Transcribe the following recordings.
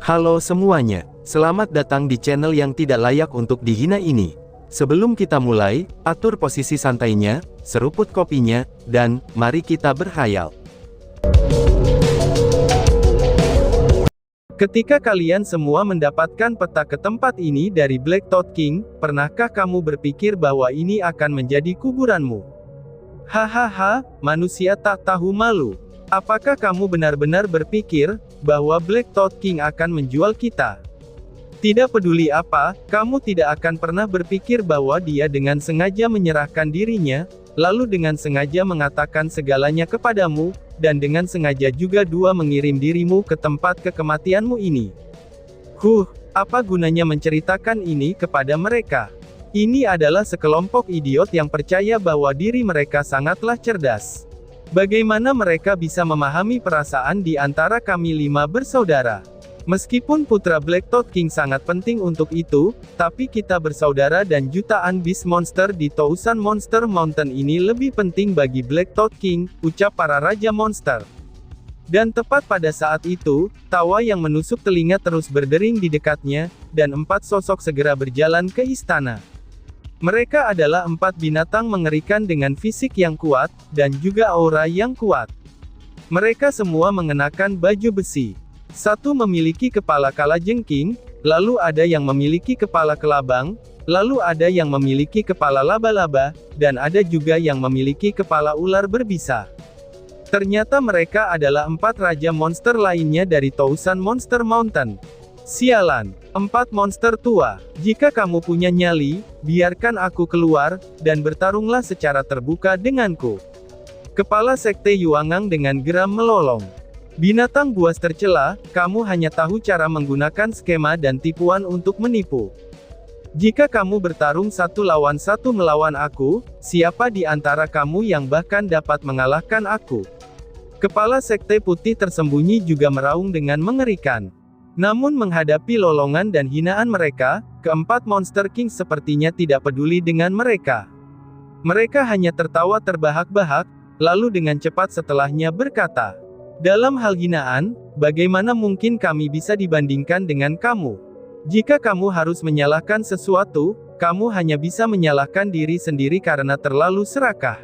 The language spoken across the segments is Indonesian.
Halo semuanya, selamat datang di channel yang tidak layak untuk dihina ini. Sebelum kita mulai, atur posisi santainya, seruput kopinya, dan mari kita berkhayal. Ketika kalian semua mendapatkan peta ke tempat ini dari Black Toad King, pernahkah kamu berpikir bahwa ini akan menjadi kuburanmu? Hahaha, manusia tak tahu malu. Apakah kamu benar-benar berpikir bahwa Black Toad King akan menjual kita? Tidak peduli apa, kamu tidak akan pernah berpikir bahwa dia dengan sengaja menyerahkan dirinya, lalu dengan sengaja mengatakan segalanya kepadamu, dan dengan sengaja juga mengirim dirimu ke tempat kematianmu ini. Apa gunanya menceritakan ini kepada mereka? Ini adalah sekelompok idiot yang percaya bahwa diri mereka sangatlah cerdas. Bagaimana mereka bisa memahami perasaan di antara kami 5 bersaudara? Meskipun putra Black Toad King sangat penting untuk itu, tapi kita bersaudara dan jutaan beast monster di Thousand Monster Mountain ini lebih penting bagi Black Toad King, ucap para raja monster. Dan tepat pada saat itu, tawa yang menusuk telinga terus berdering di dekatnya, dan 4 sosok segera berjalan ke istana. Mereka adalah 4 binatang mengerikan dengan fisik yang kuat, dan juga aura yang kuat. Mereka semua mengenakan baju besi. Satu memiliki kepala kalajengking, lalu ada yang memiliki kepala kelabang, lalu ada yang memiliki kepala laba-laba, dan ada juga yang memiliki kepala ular berbisa. Ternyata mereka adalah 4 raja monster lainnya dari Thousand Monster Mountain. Sialan, 4 monster tua. Jika kamu punya nyali, biarkan aku keluar, dan bertarunglah secara terbuka denganku. Kepala Sekte Yuangang dengan geram melolong. Binatang buas tercela, kamu hanya tahu cara menggunakan skema dan tipuan untuk menipu. Jika kamu bertarung 1 lawan 1 melawan aku, siapa di antara kamu yang bahkan dapat mengalahkan aku? Kepala Sekte Putih Tersembunyi juga meraung dengan mengerikan. Namun menghadapi lolongan dan hinaan mereka, keempat Monster King sepertinya tidak peduli dengan mereka. Mereka hanya tertawa terbahak-bahak, lalu dengan cepat setelahnya berkata, "Dalam hal hinaan, bagaimana mungkin kami bisa dibandingkan dengan kamu? Jika kamu harus menyalahkan sesuatu, kamu hanya bisa menyalahkan diri sendiri karena terlalu serakah.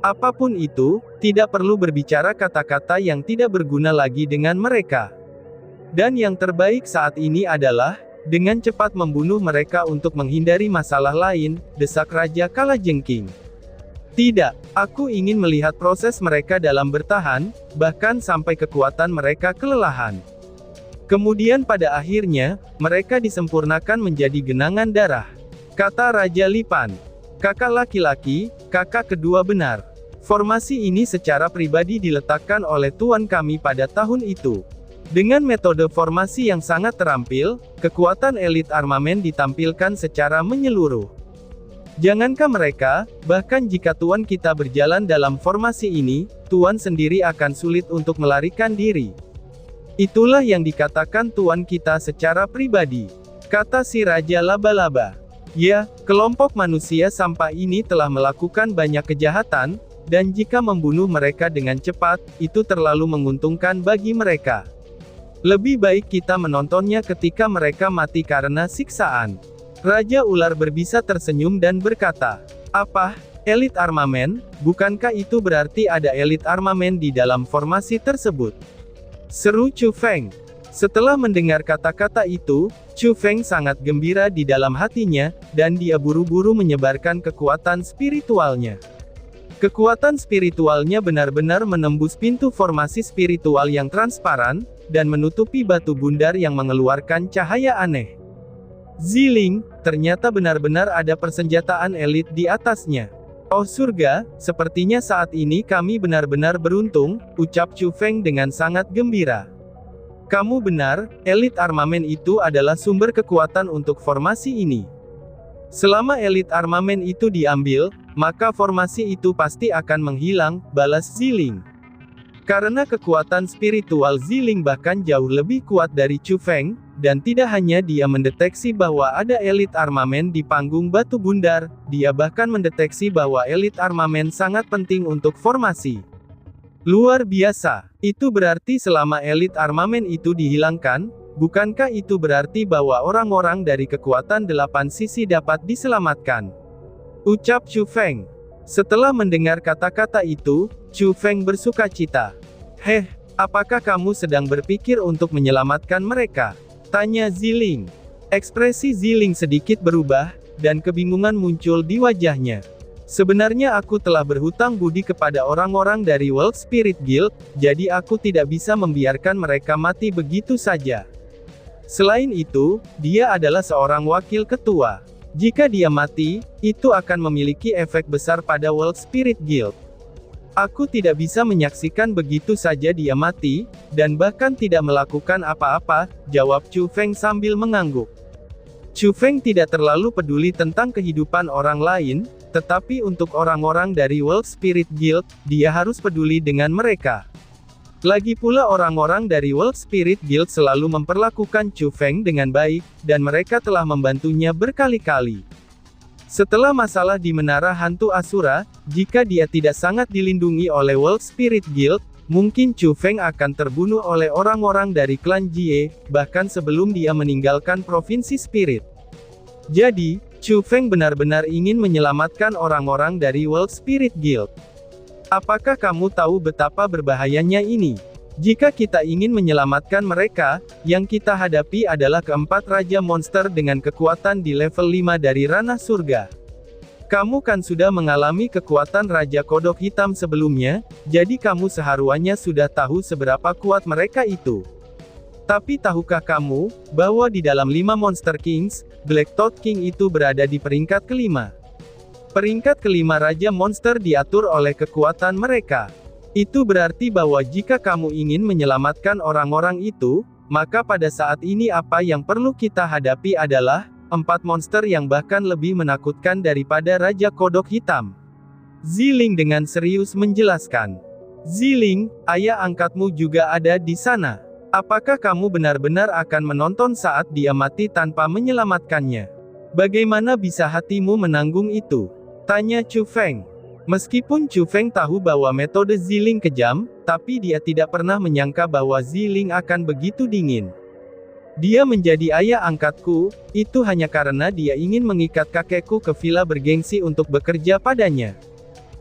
Apapun itu, tidak perlu berbicara kata-kata yang tidak berguna lagi dengan mereka. Dan yang terbaik saat ini adalah, dengan cepat membunuh mereka untuk menghindari masalah lain," desak Raja Kalajengking. "Tidak, aku ingin melihat proses mereka dalam bertahan, bahkan sampai kekuatan mereka kelelahan. Kemudian pada akhirnya, mereka disempurnakan menjadi genangan darah," kata Raja Lipan. "Kakak laki-laki, kakak kedua benar. Formasi ini secara pribadi diletakkan oleh tuan kami pada tahun itu. Dengan metode formasi yang sangat terampil, kekuatan elit armamen ditampilkan secara menyeluruh. Jangankan mereka, bahkan jika tuan kita berjalan dalam formasi ini, tuan sendiri akan sulit untuk melarikan diri. Itulah yang dikatakan tuan kita secara pribadi," kata si Raja Laba-Laba. "Ya, kelompok manusia sampah ini telah melakukan banyak kejahatan, dan jika membunuh mereka dengan cepat, itu terlalu menguntungkan bagi mereka. Lebih baik kita menontonnya ketika mereka mati karena siksaan." Raja Ular Berbisa tersenyum dan berkata, "Apa? Elit armamen? Bukankah itu berarti ada elit armamen di dalam formasi tersebut?" seru Chu Feng. Setelah mendengar kata-kata itu, Chu Feng sangat gembira di dalam hatinya, dan dia buru-buru menyebarkan kekuatan spiritualnya. Kekuatan spiritualnya benar-benar menembus pintu formasi spiritual yang transparan, dan menutupi batu bundar yang mengeluarkan cahaya aneh. Ziling, ternyata benar-benar ada persenjataan elit di atasnya. "Oh surga, sepertinya saat ini kami benar-benar beruntung," ucap Chu Feng dengan sangat gembira. "Kamu benar, elit armamen itu adalah sumber kekuatan untuk formasi ini. Selama elit armamen itu diambil, maka formasi itu pasti akan menghilang," balas Ziling. Karena kekuatan spiritual Ziling bahkan jauh lebih kuat dari Chu Feng, dan tidak hanya dia mendeteksi bahwa ada elit armamen di panggung batu bundar, dia bahkan mendeteksi bahwa elit armamen sangat penting untuk formasi. Luar biasa. Itu berarti selama elit armamen itu dihilangkan, Bukankah itu berarti bahwa orang-orang dari kekuatan 8 sisi dapat diselamatkan? Ucap Chu Feng. Setelah mendengar kata-kata itu, Chu Feng bersukacita. Heh, apakah kamu sedang berpikir untuk menyelamatkan mereka? Tanya Ziling. Ekspresi Ziling sedikit berubah, dan kebingungan muncul di wajahnya. Sebenarnya aku telah berhutang budi kepada orang-orang dari World Spirit Guild, jadi aku tidak bisa membiarkan mereka mati begitu saja. Selain itu, dia adalah seorang wakil ketua. Jika dia mati, itu akan memiliki efek besar pada World Spirit Guild. Aku tidak bisa menyaksikan begitu saja dia mati, dan bahkan tidak melakukan apa-apa, jawab Chu Feng sambil mengangguk. Chu Feng tidak terlalu peduli tentang kehidupan orang lain, tetapi untuk orang-orang dari World Spirit Guild, dia harus peduli dengan mereka. Lagi pula orang-orang dari World Spirit Guild selalu memperlakukan Chu Feng dengan baik, dan mereka telah membantunya berkali-kali. Setelah masalah di Menara Hantu Asura, jika dia tidak sangat dilindungi oleh World Spirit Guild, mungkin Chu Feng akan terbunuh oleh orang-orang dari klan Jie, bahkan sebelum dia meninggalkan Provinsi Spirit. Jadi, Chu Feng benar-benar ingin menyelamatkan orang-orang dari World Spirit Guild. Apakah kamu tahu betapa berbahayanya ini? Jika kita ingin menyelamatkan mereka, yang kita hadapi adalah keempat raja monster dengan kekuatan di level 5 dari ranah surga. Kamu kan sudah mengalami kekuatan Raja Kodok Hitam sebelumnya, jadi kamu seharusnya sudah tahu seberapa kuat mereka itu. Tapi tahukah kamu, bahwa di dalam 5 Monster Kings, Black Toad King itu berada di peringkat kelima? Peringkat kelima Raja Monster diatur oleh kekuatan mereka. Itu berarti bahwa jika kamu ingin menyelamatkan orang-orang itu, maka pada saat ini apa yang perlu kita hadapi adalah 4 monster yang bahkan lebih menakutkan daripada Raja Kodok Hitam. Ziling dengan serius menjelaskan. Ziling, ayah angkatmu juga ada di sana. Apakah kamu benar-benar akan menonton saat dia mati tanpa menyelamatkannya? Bagaimana bisa hatimu menanggung itu? Tanya Chu Feng. Meskipun Chu Feng tahu bahwa metode Ziling kejam, tapi dia tidak pernah menyangka bahwa Ziling akan begitu dingin. Dia menjadi ayah angkatku, itu hanya karena dia ingin mengikat kakekku ke villa bergengsi untuk bekerja padanya.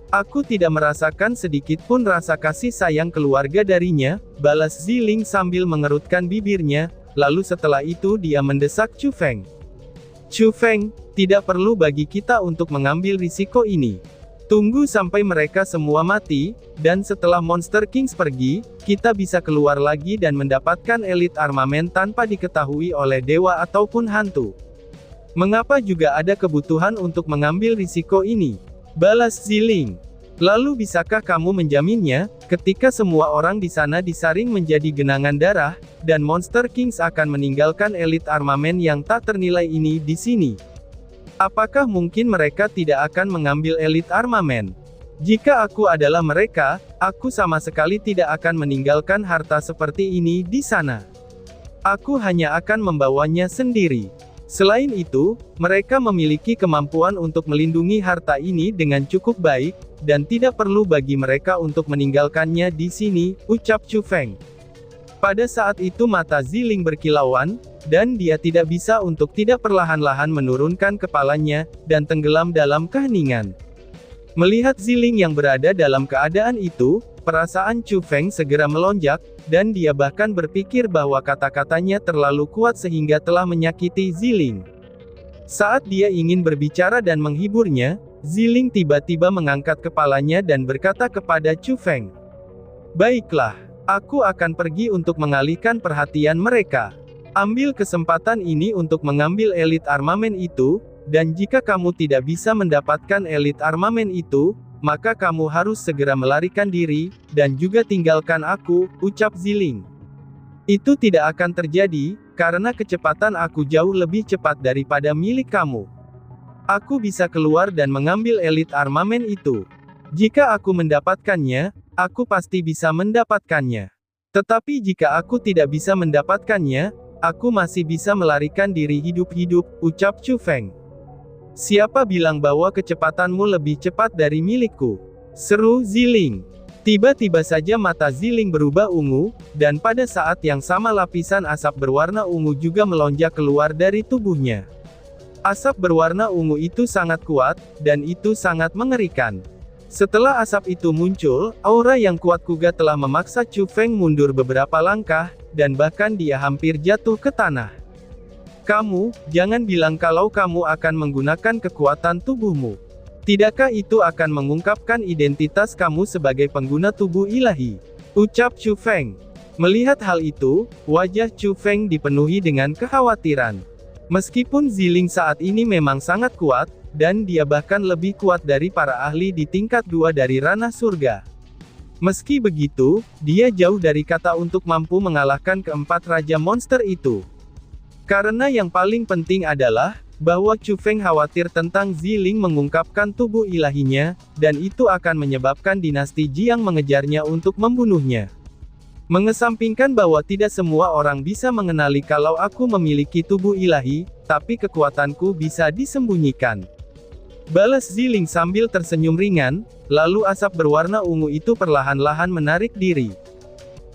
Aku tidak merasakan sedikit pun rasa kasih sayang keluarga darinya, balas Ziling sambil mengerutkan bibirnya, lalu setelah itu dia mendesak Chu Feng. Chu Feng, tidak perlu bagi kita untuk mengambil risiko ini. Tunggu sampai mereka semua mati, dan setelah Monster Kings pergi, kita bisa keluar lagi dan mendapatkan elit armamen tanpa diketahui oleh dewa ataupun hantu. Mengapa juga ada kebutuhan untuk mengambil risiko ini? Balas Ziling. Lalu bisakah kamu menjaminnya, ketika semua orang di sana disaring menjadi genangan darah, dan Monster Kings akan meninggalkan elit armamen yang tak ternilai ini di sini? Apakah mungkin mereka tidak akan mengambil elit armamen? Jika aku adalah mereka, aku sama sekali tidak akan meninggalkan harta seperti ini di sana. Aku hanya akan membawanya sendiri. Selain itu, mereka memiliki kemampuan untuk melindungi harta ini dengan cukup baik, dan tidak perlu bagi mereka untuk meninggalkannya di sini, ucap Chu Feng. Pada saat itu mata Ziling berkilauan, dan dia tidak bisa untuk tidak perlahan-lahan menurunkan kepalanya, dan tenggelam dalam keheningan. Melihat Ziling yang berada dalam keadaan itu, perasaan Chu Feng segera melonjak, dan dia bahkan berpikir bahwa kata-katanya terlalu kuat sehingga telah menyakiti Ziling. Saat dia ingin berbicara dan menghiburnya, Ziling tiba-tiba mengangkat kepalanya dan berkata kepada Chu Feng. Baiklah, aku akan pergi untuk mengalihkan perhatian mereka. Ambil kesempatan ini untuk mengambil elit armamen itu, dan jika kamu tidak bisa mendapatkan elit armamen itu, maka kamu harus segera melarikan diri, dan juga tinggalkan aku, ucap Ziling. Itu tidak akan terjadi, karena kecepatan aku jauh lebih cepat daripada milik kamu. Aku bisa keluar dan mengambil elit armamen itu. Jika aku mendapatkannya, aku pasti bisa mendapatkannya. Tetapi jika aku tidak bisa mendapatkannya, aku masih bisa melarikan diri hidup-hidup, ucap Chu Feng. Siapa bilang bahwa kecepatanmu lebih cepat dari milikku? Seru Ziling. Tiba-tiba saja mata Ziling berubah ungu, dan pada saat yang sama lapisan asap berwarna ungu juga melonjak keluar dari tubuhnya. Asap berwarna ungu itu sangat kuat, dan itu sangat mengerikan. Setelah asap itu muncul, aura yang kuat kuga telah memaksa Chu Feng mundur beberapa langkah, dan bahkan dia hampir jatuh ke tanah. Kamu, jangan bilang kalau kamu akan menggunakan kekuatan tubuhmu. Tidakkah itu akan mengungkapkan identitas kamu sebagai pengguna tubuh ilahi? Ucap Chu Feng. Melihat hal itu, wajah Chu Feng dipenuhi dengan kekhawatiran. Meskipun Ziling saat ini memang sangat kuat, dan dia bahkan lebih kuat dari para ahli di tingkat 2 dari ranah surga. Meski begitu, dia jauh dari kata untuk mampu mengalahkan keempat raja monster itu. Karena yang paling penting adalah, bahwa Chu Feng khawatir tentang Ziling mengungkapkan tubuh ilahinya, dan itu akan menyebabkan dinasti Jiang mengejarnya untuk membunuhnya. Mengesampingkan bahwa tidak semua orang bisa mengenali kalau aku memiliki tubuh ilahi, tapi kekuatanku bisa disembunyikan. Balas Ziling sambil tersenyum ringan, lalu asap berwarna ungu itu perlahan-lahan menarik diri.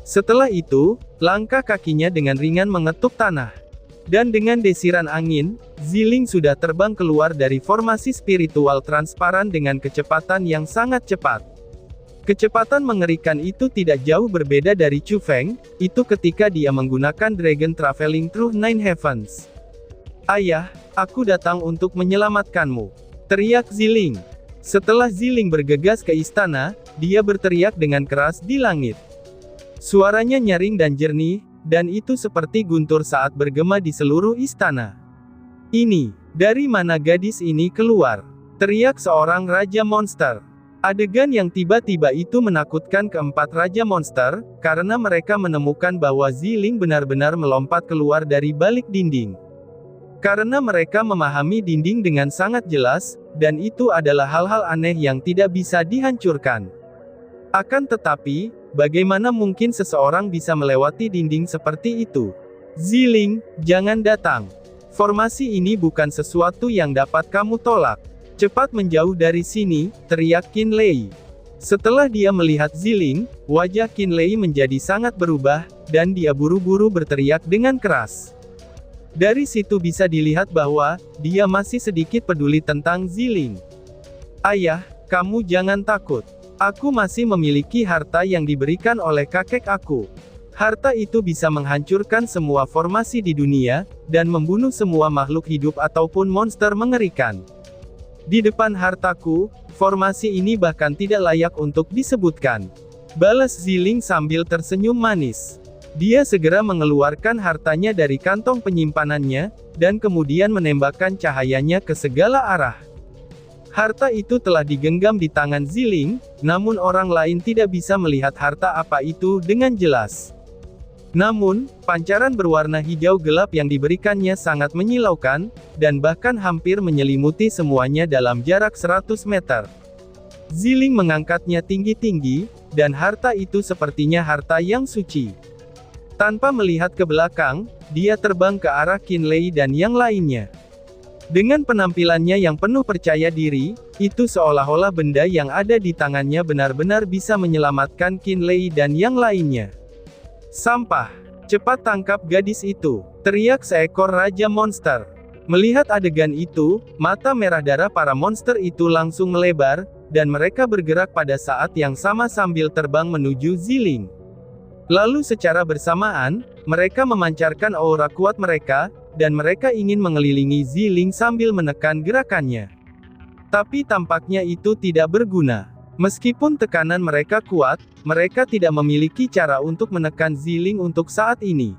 Setelah itu, langkah kakinya dengan ringan mengetuk tanah. Dan dengan desiran angin, Ziling sudah terbang keluar dari formasi spiritual transparan dengan kecepatan yang sangat cepat. Kecepatan mengerikan itu tidak jauh berbeda dari Chu Feng, itu ketika dia menggunakan Dragon Traveling Through Nine Heavens. Ayah, aku datang untuk menyelamatkanmu, teriak Ziling. Setelah Ziling bergegas ke istana, dia berteriak dengan keras di langit. Suaranya nyaring dan jernih, dan itu seperti guntur saat bergema di seluruh istana. Ini, dari mana gadis ini keluar? Teriak seorang raja monster. Adegan yang tiba-tiba itu menakutkan keempat raja monster, karena mereka menemukan bahwa Ziling benar-benar melompat keluar dari balik dinding. Karena mereka memahami dinding dengan sangat jelas, dan itu adalah hal-hal aneh yang tidak bisa dihancurkan. Akan tetapi, bagaimana mungkin seseorang bisa melewati dinding seperti itu? Ziling, jangan datang. Formasi ini bukan sesuatu yang dapat kamu tolak. Cepat menjauh dari sini, teriak Qin Lei. Setelah dia melihat Ziling, wajah Qin Lei menjadi sangat berubah, dan dia buru-buru berteriak dengan keras. Dari situ bisa dilihat bahwa, dia masih sedikit peduli tentang Ziling. Ayah, kamu jangan takut. Aku masih memiliki harta yang diberikan oleh kakek aku. Harta itu bisa menghancurkan semua formasi di dunia, dan membunuh semua makhluk hidup ataupun monster mengerikan. Di depan hartaku, formasi ini bahkan tidak layak untuk disebutkan. Balas Ziling sambil tersenyum manis. Dia segera mengeluarkan hartanya dari kantong penyimpanannya, dan kemudian menembakkan cahayanya ke segala arah. Harta itu telah digenggam di tangan Ziling, namun orang lain tidak bisa melihat harta apa itu dengan jelas. Namun, pancaran berwarna hijau gelap yang diberikannya sangat menyilaukan, dan bahkan hampir menyelimuti semuanya dalam jarak 100 meter. Ziling mengangkatnya tinggi-tinggi, dan harta itu sepertinya harta yang suci. Tanpa melihat ke belakang, dia terbang ke arah Qin Lei dan yang lainnya. Dengan penampilannya yang penuh percaya diri, itu seolah-olah benda yang ada di tangannya benar-benar bisa menyelamatkan Qin Lei dan yang lainnya. Sampah! Cepat tangkap gadis itu! Teriak seekor raja monster. Melihat adegan itu, mata merah darah para monster itu langsung melebar, dan mereka bergerak pada saat yang sama sambil terbang menuju Ziling. Lalu secara bersamaan, mereka memancarkan aura kuat mereka, dan mereka ingin mengelilingi Ziling sambil menekan gerakannya. Tapi tampaknya itu tidak berguna. Meskipun tekanan mereka kuat, mereka tidak memiliki cara untuk menekan Ziling untuk saat ini.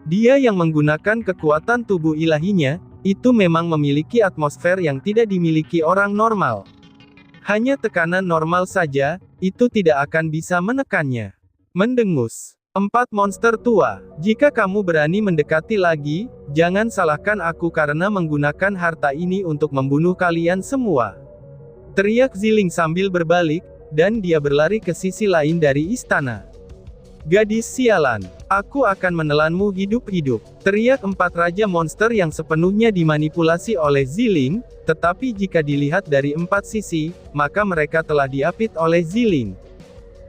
Dia yang menggunakan kekuatan tubuh ilahinya, itu memang memiliki atmosfer yang tidak dimiliki orang normal. Hanya tekanan normal saja, itu tidak akan bisa menekannya. Mendengus. 4 monster tua, jika kamu berani mendekati lagi, jangan salahkan aku karena menggunakan harta ini untuk membunuh kalian semua. Teriak Ziling sambil berbalik, dan dia berlari ke sisi lain dari istana. Gadis sialan, aku akan menelanmu hidup-hidup, teriak 4 raja monster yang sepenuhnya dimanipulasi oleh Ziling, tetapi jika dilihat dari 4 sisi, maka mereka telah diapit oleh Ziling.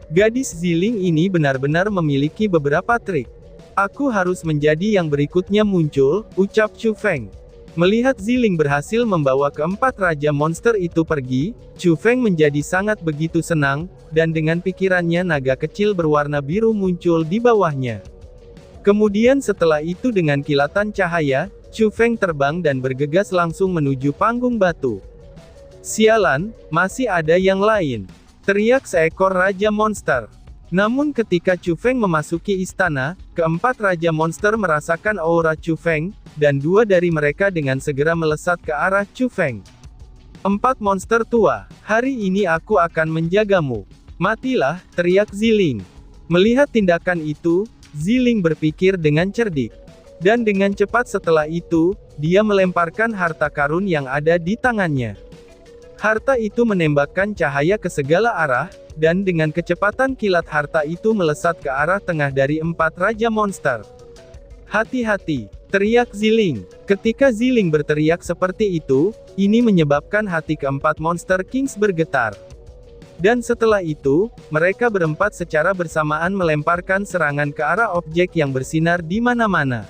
Gadis Ziling ini benar-benar memiliki beberapa trik. Aku harus menjadi yang berikutnya muncul, ucap Chu Feng. Melihat Ziling berhasil membawa keempat raja monster itu pergi, Chu Feng menjadi sangat begitu senang, dan dengan pikirannya naga kecil berwarna biru muncul di bawahnya. Kemudian setelah itu dengan kilatan cahaya, Chu Feng terbang dan bergegas langsung menuju panggung batu. Sialan, masih ada yang lain. Teriak seekor raja monster. Namun ketika Chu Feng memasuki istana, keempat raja monster merasakan aura Chu Feng, dan dua dari mereka dengan segera melesat ke arah Chu Feng. Empat monster tua, hari ini aku akan menjagamu. Matilah, teriak Ziling. Melihat tindakan itu, Ziling berpikir dengan cerdik. Dan dengan cepat setelah itu, dia melemparkan harta karun yang ada di tangannya. Harta itu menembakkan cahaya ke segala arah, dan dengan kecepatan kilat harta itu melesat ke arah tengah dari empat raja monster. Hati-hati, teriak Ziling. Ketika Ziling berteriak seperti itu, ini menyebabkan hati keempat monster kings bergetar. Dan setelah itu, mereka berempat secara bersamaan melemparkan serangan ke arah objek yang bersinar di mana-mana.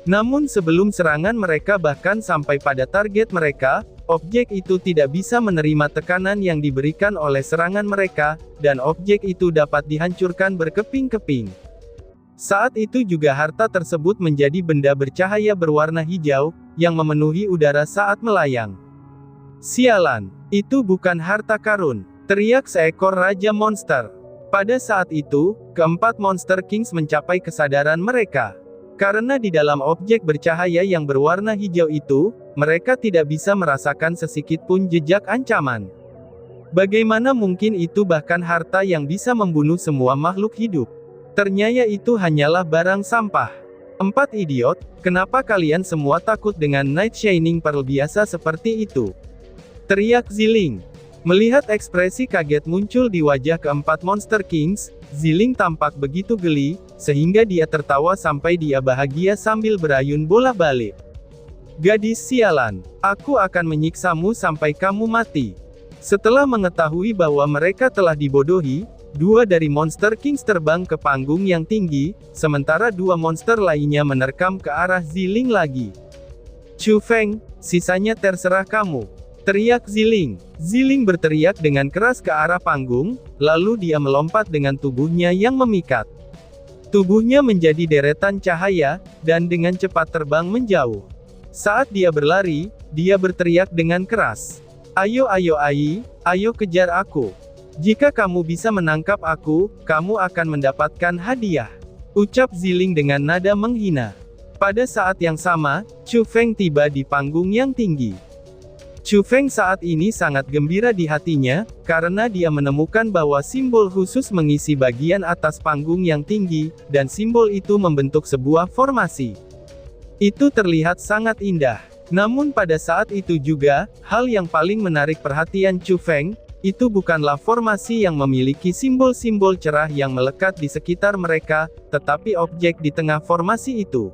Namun sebelum serangan mereka bahkan sampai pada target mereka, objek itu tidak bisa menerima tekanan yang diberikan oleh serangan mereka, dan objek itu dapat dihancurkan berkeping-keping. Saat itu juga harta tersebut menjadi benda bercahaya berwarna hijau, yang memenuhi udara saat melayang. Sialan, itu bukan harta karun, teriak seekor raja monster. Pada saat itu, keempat monster kings mencapai kesadaran mereka. Karena di dalam objek bercahaya yang berwarna hijau itu, mereka tidak bisa merasakan sesikit pun jejak ancaman. Bagaimana mungkin itu bahkan harta yang bisa membunuh semua makhluk hidup? Ternyata itu hanyalah barang sampah. Empat idiot, kenapa kalian semua takut dengan Night Shining Pearl biasa seperti itu? Teriak Ziling. Melihat ekspresi kaget muncul di wajah keempat monster kings, Ziling tampak begitu geli, sehingga dia tertawa sampai dia bahagia sambil berayun bola-balik. Gadis sialan, aku akan menyiksamu sampai kamu mati. Setelah mengetahui bahwa mereka telah dibodohi, dua dari monster kings terbang ke panggung yang tinggi, sementara dua monster lainnya menerkam ke arah Ziling lagi. Chu Feng, sisanya terserah kamu. Teriak Ziling. Ziling berteriak dengan keras ke arah panggung, lalu dia melompat dengan tubuhnya yang memikat. Tubuhnya menjadi deretan cahaya, dan dengan cepat terbang menjauh. Saat dia berlari, dia berteriak dengan keras. Ayo ayo kejar aku. Jika kamu bisa menangkap aku, kamu akan mendapatkan hadiah. Ucap Ziling dengan nada menghina. Pada saat yang sama, Chu Feng tiba di panggung yang tinggi. Chu Feng saat ini sangat gembira di hatinya, karena dia menemukan bahwa simbol khusus mengisi bagian atas panggung yang tinggi, dan simbol itu membentuk sebuah formasi. Itu terlihat sangat indah. Namun pada saat itu juga, hal yang paling menarik perhatian Chu Feng, itu bukanlah formasi yang memiliki simbol-simbol cerah yang melekat di sekitar mereka, tetapi objek di tengah formasi itu.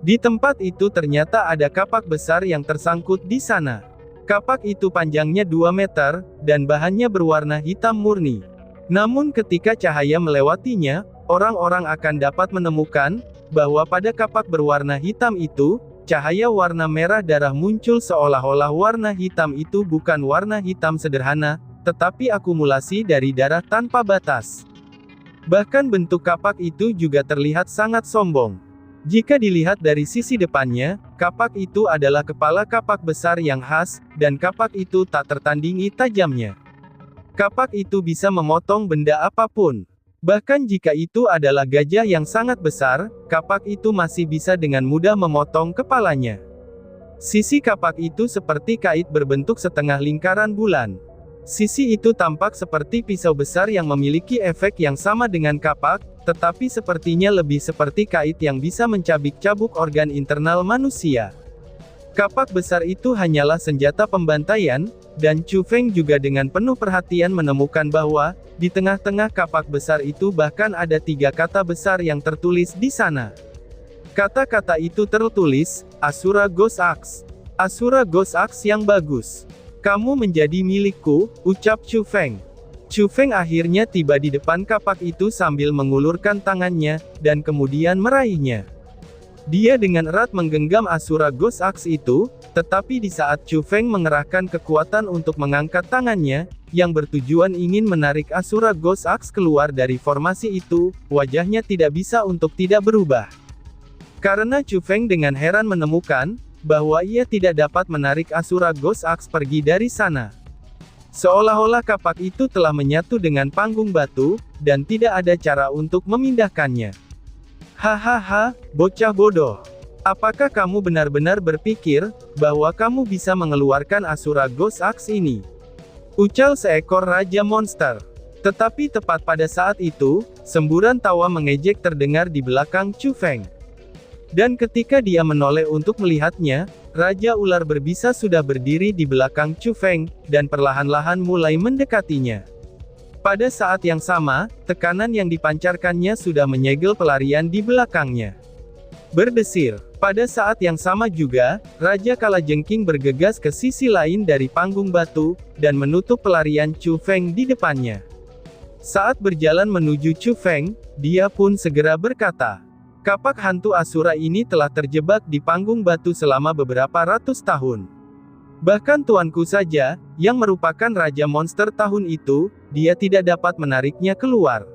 Di tempat itu ternyata ada kapak besar yang tersangkut di sana. Kapak itu panjangnya 2 meter, dan bahannya berwarna hitam murni. Namun ketika cahaya melewatinya, orang-orang akan dapat menemukan, bahwa pada kapak berwarna hitam itu, cahaya warna merah darah muncul seolah-olah warna hitam itu bukan warna hitam sederhana, tetapi akumulasi dari darah tanpa batas. Bahkan bentuk kapak itu juga terlihat sangat sombong. Jika dilihat dari sisi depannya, kapak itu adalah kepala kapak besar yang khas, dan kapak itu tak tertandingi tajamnya. Kapak itu bisa memotong benda apapun. Bahkan jika itu adalah gajah yang sangat besar, kapak itu masih bisa dengan mudah memotong kepalanya. Sisi kapak itu seperti kait berbentuk setengah lingkaran bulan. Sisi itu tampak seperti pisau besar yang memiliki efek yang sama dengan kapak, tetapi sepertinya lebih seperti kait yang bisa mencabik-cabuk organ internal manusia. Kapak besar itu hanyalah senjata pembantaian, dan Chu Feng juga dengan penuh perhatian menemukan bahwa, di tengah-tengah kapak besar itu bahkan ada 3 kata besar yang tertulis di sana. Kata-kata itu tertulis, Asura Ghost Axe. Asura Ghost Axe yang bagus. Kamu menjadi milikku, ucap Chu Feng. Chu Feng akhirnya tiba di depan kapak itu sambil mengulurkan tangannya, dan kemudian meraihnya. Dia dengan erat menggenggam Asura Ghost Axe itu, tetapi di saat Chu Feng mengerahkan kekuatan untuk mengangkat tangannya, yang bertujuan ingin menarik Asura Ghost Axe keluar dari formasi itu, wajahnya tidak bisa untuk tidak berubah. Karena Chu Feng dengan heran menemukan, bahwa ia tidak dapat menarik Asura Ghost Axe pergi dari sana. Seolah-olah kapak itu telah menyatu dengan panggung batu, dan tidak ada cara untuk memindahkannya. Hahaha, bocah bodoh. Apakah kamu benar-benar berpikir, bahwa kamu bisa mengeluarkan Asura Ghost Axe ini? Ucal seekor Raja Monster. Tetapi tepat pada saat itu, semburan tawa mengejek terdengar di belakang Chu Feng. Dan ketika dia menoleh untuk melihatnya, Raja Ular Berbisa sudah berdiri di belakang Chu Feng, dan perlahan-lahan mulai mendekatinya. Pada saat yang sama, tekanan yang dipancarkannya sudah menyegel pelarian di belakangnya. Berdesir. Pada saat yang sama juga, Raja Kalajengking bergegas ke sisi lain dari panggung batu, dan menutup pelarian Chu Feng di depannya. Saat berjalan menuju Chu Feng, dia pun segera berkata, "Kapak hantu Asura ini telah terjebak di panggung batu selama beberapa ratus tahun. Bahkan tuanku saja, yang merupakan Raja Monster tahun itu, dia tidak dapat menariknya keluar.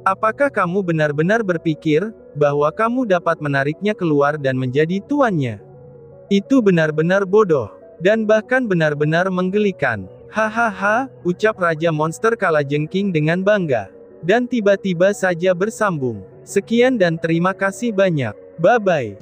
Apakah kamu benar-benar berpikir, bahwa kamu dapat menariknya keluar dan menjadi tuannya? Itu benar-benar bodoh, dan bahkan benar-benar menggelikan." Hahaha, ucap Raja Monster Kalajengking dengan bangga. Dan tiba-tiba saja bersambung. Sekian dan terima kasih banyak. Bye-bye.